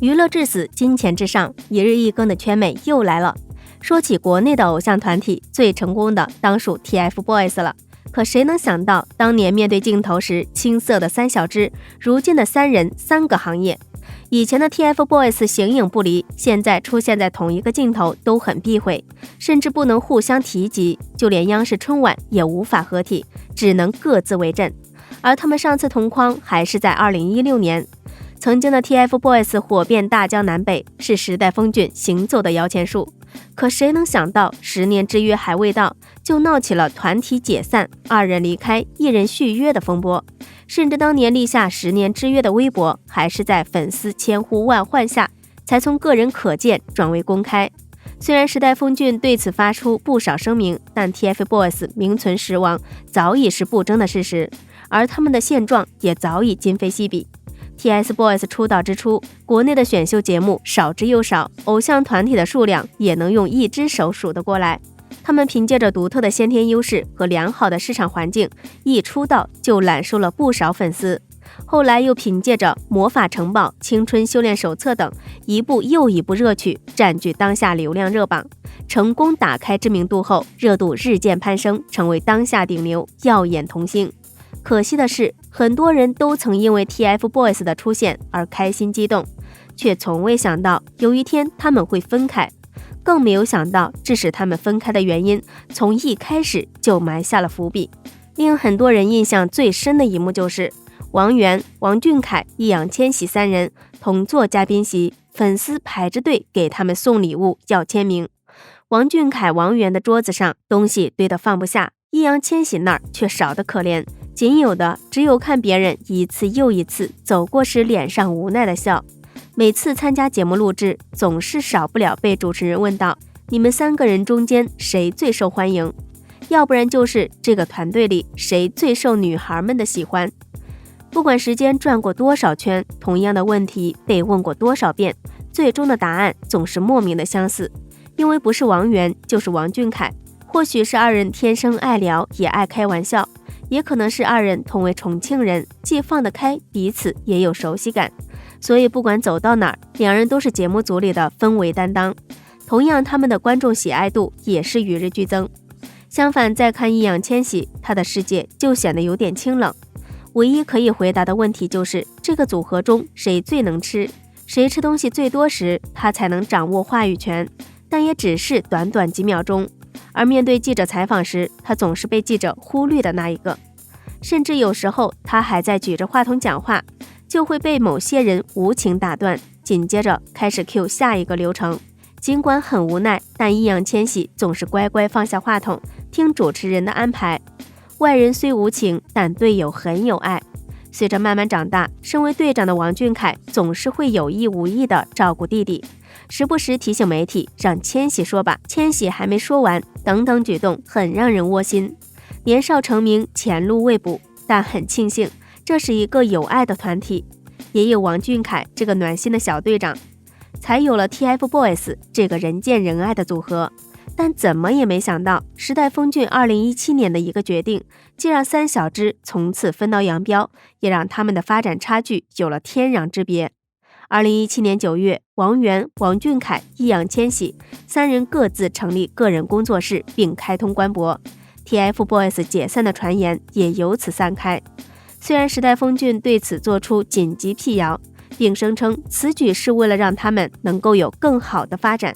娱乐至死，金钱至上，一日一更的圈美又来了。说起国内的偶像团体，最成功的当属 TFBOYS 了。可谁能想到，当年面对镜头时青涩的三小只，如今的三人三个行业。以前的 TFBOYS 形影不离，现在出现在同一个镜头都很避讳，甚至不能互相提及，就连央视春晚也无法合体，只能各自为阵。而他们上次同框还是在2016年。曾经的 TFBOYS 火遍大江南北，是时代峰峻行走的摇钱树。可谁能想到，10年之约还未到，就闹起了团体解散、2人离开、1人续约的风波。甚至当年立下10年之约的微博，还是在粉丝千呼万唤下，才从个人可见转为公开。虽然时代峰峻对此发出不少声明，但 TFBOYS 名存实亡早已是不争的事实，而他们的现状也早已今非昔比。TFBOYS 出道之初，国内的选秀节目少之又少，偶像团体的数量也能用一只手数得过来。他们凭借着独特的先天优势和良好的市场环境，一出道就揽收了不少粉丝。后来又凭借着《魔法城堡》《青春修炼手册》等一部又一部热曲，占据当下流量热榜，成功打开知名度后，热度日渐攀升，成为当下顶流，耀眼童星。可惜的是，很多人都曾因为 TFBOYS 的出现而开心激动，却从未想到有一天他们会分开，更没有想到致使他们分开的原因从一开始就埋下了伏笔。令很多人印象最深的一幕就是王源、王俊凯、易烊千玺三人同坐嘉宾席，粉丝排着队给他们送礼物要签名。王俊凯、王源的桌子上东西堆得放不下，易烊千玺那儿却少得可怜，仅有的只有看别人一次又一次走过时脸上无奈的笑。每次参加节目录制，总是少不了被主持人问到，你们3个人中间谁最受欢迎？要不然就是这个团队里谁最受女孩们的喜欢。不管时间转过多少圈，同样的问题被问过多少遍，最终的答案总是莫名的相似，因为不是王源就是王俊凯。或许是2人天生爱聊也爱开玩笑，也可能是2人同为重庆人，既放得开，彼此也有熟悉感，所以不管走到哪儿，2人都是节目组里的氛围担当。同样，他们的观众喜爱度也是与日俱增。相反，再看易烊千玺，他的世界就显得有点清冷。唯一可以回答的问题就是这个组合中谁最能吃，谁吃东西最多时，他才能掌握话语权，但也只是短短几秒钟。而面对记者采访时，他总是被记者忽略的那一个，甚至有时候他还在举着话筒讲话，就会被某些人无情打断，紧接着开始 cue 下一个流程。尽管很无奈，但易烊千玺总是乖乖放下话筒，听主持人的安排。外人虽无情，但队友很有爱。随着慢慢长大，身为队长的王俊凯总是会有意无意地照顾弟弟，时不时提醒媒体让千玺说吧，千玺还没说完，等等举动很让人窝心。年少成名，前路未卜，但很庆幸这是一个有爱的团体，也有王俊凯这个暖心的小队长，才有了 TFBOYS 这个人见人爱的组合。但怎么也没想到，时代峰峻2017年的一个决定，既让三小只从此分道扬镳，也让他们的发展差距有了天壤之别。2017年9月，王源、王俊凯、易烊千玺3人各自成立个人工作室，并开通官博， TFBOYS 解散的传言也由此散开。虽然时代峰峻对此做出紧急辟谣，并声称此举是为了让他们能够有更好的发展，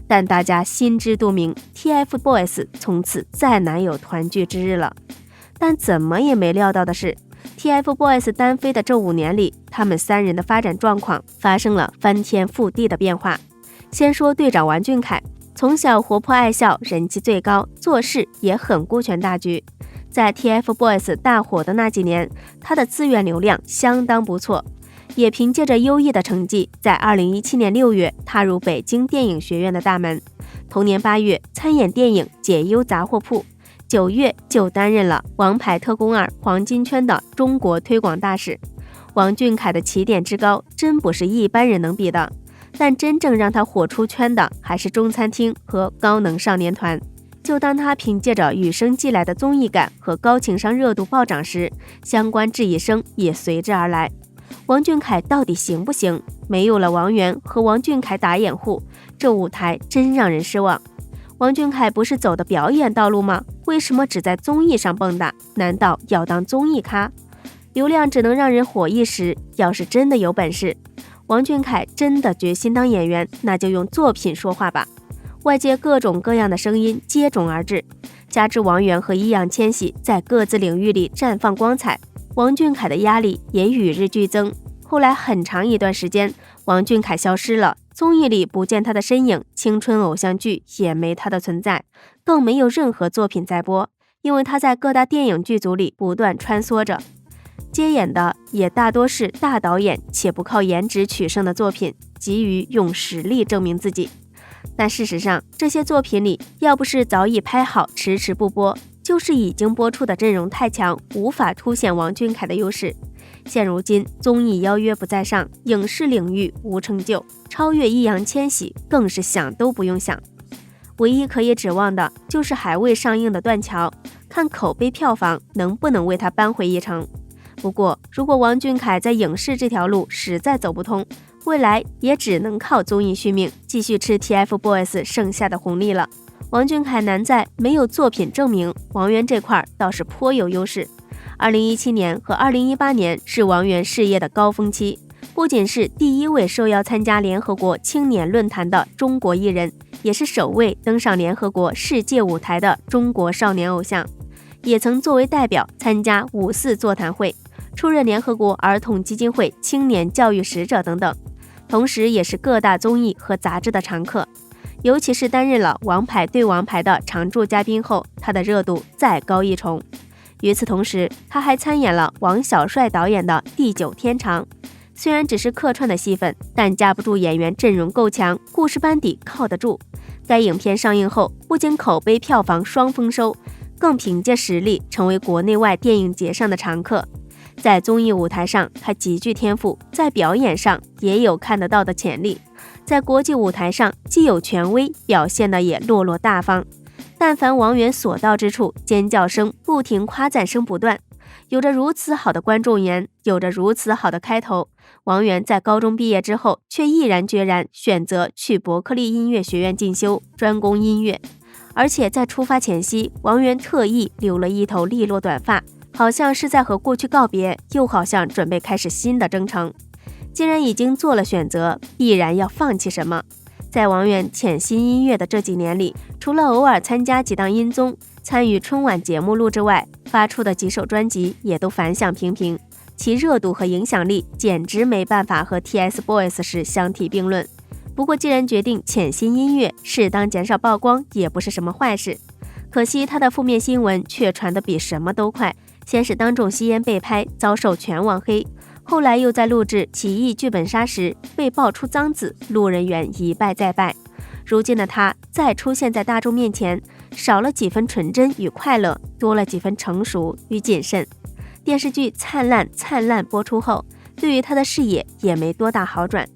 但大家心知肚明， TFBOYS 从此再难有团聚之日了。但怎么也没料到的是， TFBOYS 单飞的这5年里，他们3人的发展状况发生了翻天覆地的变化。先说队长王俊凯，从小活泼爱笑，人气最高，做事也很顾全大局。在 TFBOYS 大火的那几年，他的资源流量相当不错，也凭借着优异的成绩，在2017年6月踏入北京电影学院的大门。同年8月参演电影《解忧杂货铺》，9月就担任了《王牌特工2》黄金圈的中国推广大使。王俊凯的起点之高，真不是一般人能比的。但真正让他火出圈的，还是中餐厅和高能少年团。就当他凭借着与生俱来的综艺感和高情商热度暴涨时，相关质疑声也随之而来。王俊凯到底行不行？没有了王源和王俊凯打掩护，这舞台真让人失望。王俊凯不是走的表演道路吗？为什么只在综艺上蹦跶？难道要当综艺咖？流量只能让人火一时，要是真的有本事，王俊凯真的决心当演员，那就用作品说话吧。外界各种各样的声音接踵而至，加之王源和易烊千玺在各自领域里绽放光彩，王俊凯的压力也与日俱增。后来很长一段时间，王俊凯消失了，综艺里不见他的身影，青春偶像剧也没他的存在，更没有任何作品在播，因为他在各大电影剧组里不断穿梭着，接演的也大多是大导演且不靠颜值取胜的作品，急于用实力证明自己。但事实上，这些作品里要不是早已拍好迟迟不播，就是已经播出的阵容太强，无法凸显王俊凯的优势。现如今综艺邀约不再上，影视领域无成就，超越易烊千玺更是想都不用想。唯一可以指望的就是还未上映的断桥，看口碑票房能不能为他扳回一城。不过如果王俊凯在影视这条路实在走不通，未来也只能靠综艺续命，继续吃 TFBOYS 剩下的红利了。王俊凯难在没有作品证明，王源这块倒是颇有优势。2017年和2018年是王源事业的高峰期，不仅是第一位受邀参加联合国青年论坛的中国艺人，也是首位登上联合国世界舞台的中国少年偶像，也曾作为代表参加5·4座谈会，出任联合国儿童基金会青年教育使者等等，同时也是各大综艺和杂志的常客。尤其是担任了《王牌对王牌》的常驻嘉宾后，他的热度再高一重。与此同时，他还参演了王小帅导演的《地久天长》，虽然只是客串的戏份，但架不住演员阵容够强，故事班底靠得住。该影片上映后，不仅口碑票房双丰收，更凭借实力成为国内外电影节上的常客。在综艺舞台上，他极具天赋，在表演上也有看得到的潜力，在国际舞台上既有权威，表现的也落落大方。但凡王源所到之处，尖叫声不停，夸赞声不断。有着如此好的观众缘，有着如此好的开头，王源在高中毕业之后，却毅然决然选择去伯克利音乐学院进修，专攻音乐。而且在出发前夕，王源特意留了一头利落短发，好像是在和过去告别，又好像准备开始新的征程。既然已经做了选择，必然要放弃什么。在王源潜心音乐的这几年里，除了偶尔参加几档音综，参与春晚节目录制外，发出的几首专辑也都反响平平，其热度和影响力简直没办法和 TFBOYS 时相提并论。不过既然决定潜心音乐，适当减少曝光也不是什么坏事。可惜他的负面新闻却传得比什么都快，先是当众吸烟被拍，遭受全网黑，后来又在录制奇异剧本杀时被爆出脏字，路人缘一败再败。如今的他再出现在大众面前，少了几分纯真与快乐，多了几分成熟与谨慎。电视剧《灿烂灿烂》播出后，对于他的事业也没多大好转。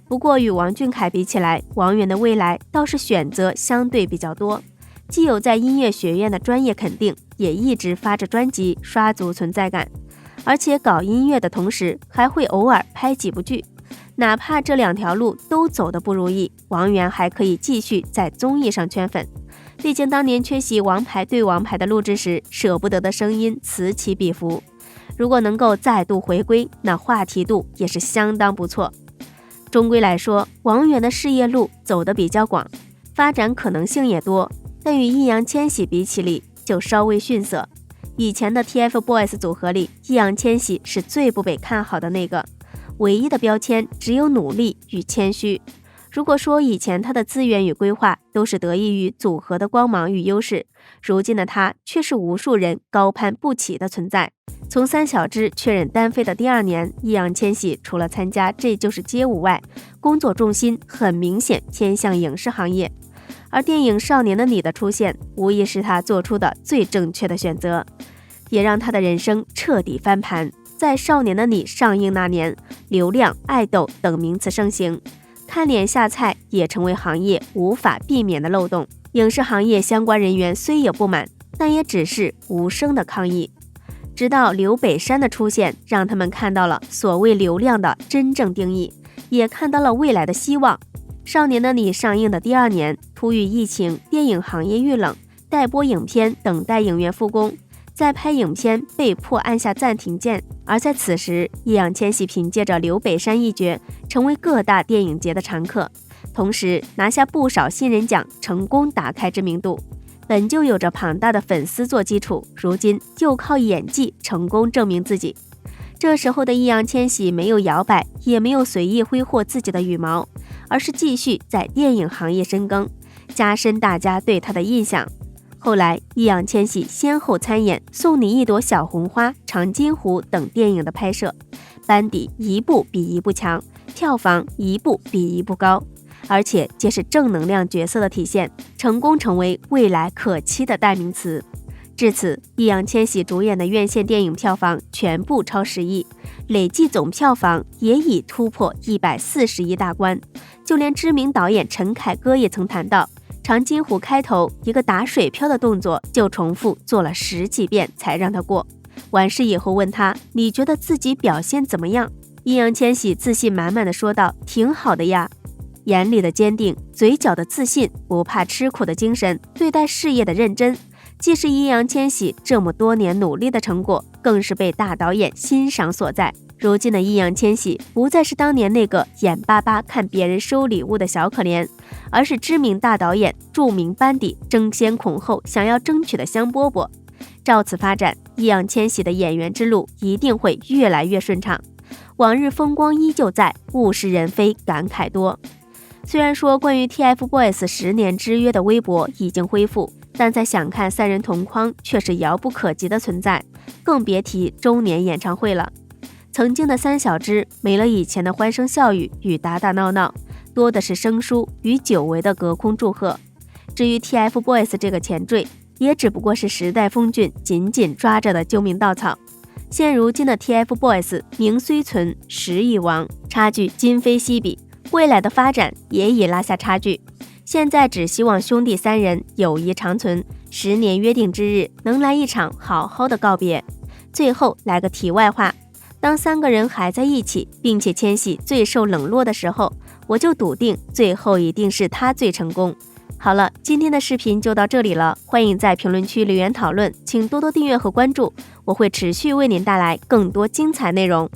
不过与王俊凯比起来，王源的未来倒是选择相对比较多，既有在音乐学院的专业肯定，也一直发着专辑刷足存在感，而且搞音乐的同时还会偶尔拍几部剧。哪怕这两条路都走得不如意，王源还可以继续在综艺上圈粉。毕竟当年缺席《王牌对王牌》的录制时，舍不得的声音此起彼伏。如果能够再度回归，那话题度也是相当不错。终归来说，王源的事业路走得比较广，发展可能性也多，但与易烊千玺比起里就稍微逊色。以前的 TFBOYS 组合里，易烊千玺是最不被看好的那个，唯一的标签只有努力与谦虚。如果说以前他的资源与规划都是得益于组合的光芒与优势，如今的他却是无数人高攀不起的存在。从三小只确认单飞的第2年，易烊千玺除了参加《这就是街舞》外，工作重心很明显偏向影视行业。而电影《少年的你》的出现，无疑是他做出的最正确的选择，也让他的人生彻底翻盘。在《少年的你》上映那年，流量、爱豆等名词盛行，看脸下菜也成为行业无法避免的漏洞。影视行业相关人员虽有不满，但也只是无声的抗议。直到刘北山的出现，让他们看到了所谓流量的真正定义，也看到了未来的希望。少年的你上映的第2年，突遇疫情，电影行业遇冷，待播影片等待影院复工，在拍影片被迫按下暂停键。而在此时，易烊千玺凭借着刘北山一角，成为各大电影节的常客，同时拿下不少新人奖，成功打开知名度。本就有着庞大的粉丝做基础，如今就靠演技成功证明自己。这时候的易烊千玺没有摇摆，也没有随意挥霍自己的羽毛，而是继续在电影行业深耕，加深大家对他的印象。后来，易烊千玺先后参演《送你一朵小红花》《长津湖》等电影的拍摄，班底一部比一部强，票房一部比一部高，而且皆是正能量角色的体现，成功成为未来可期的代名词。至此，易烊千玺主演的院线电影票房全部超10亿，累计总票房也已突破140亿大关。就连知名导演陈凯歌也曾谈到，长津湖开头一个打水漂的动作就重复做了10几遍才让他过。完事以后问他，你觉得自己表现怎么样？易烊千玺自信满满的说道，挺好的呀。眼里的坚定，嘴角的自信，不怕吃苦的精神，对待事业的认真，既是易烊千玺这么多年努力的成果，更是被大导演欣赏所在。如今的易烊千玺不再是当年那个眼巴巴看别人收礼物的小可怜，而是知名大导演、著名班底争先恐后想要争取的香饽饽。照此发展，易烊千玺的演员之路一定会越来越顺畅。往日风光依旧在，物是人非感慨多。虽然说关于 TFBOYS 10年之约的微博已经恢复，但在想看3人同框却是遥不可及的存在，更别提周年演唱会了。曾经的3小只没了以前的欢声笑语与打打闹闹，多的是生疏与久违的隔空祝贺。至于 TFBOYS 这个前缀，也只不过是时代峰峻紧紧抓着的救命稻草。现如今的 TFBOYS 名虽存，实已亡，差距今非昔比，未来的发展也已拉下差距。现在只希望兄弟3人友谊长存，10年约定之日能来一场好好的告别。最后来个题外话，当3个人还在一起，并且千玺最受冷落的时候，我就笃定最后一定是他最成功。好了，今天的视频就到这里了，欢迎在评论区留言讨论，请多多订阅和关注，我会持续为您带来更多精彩内容。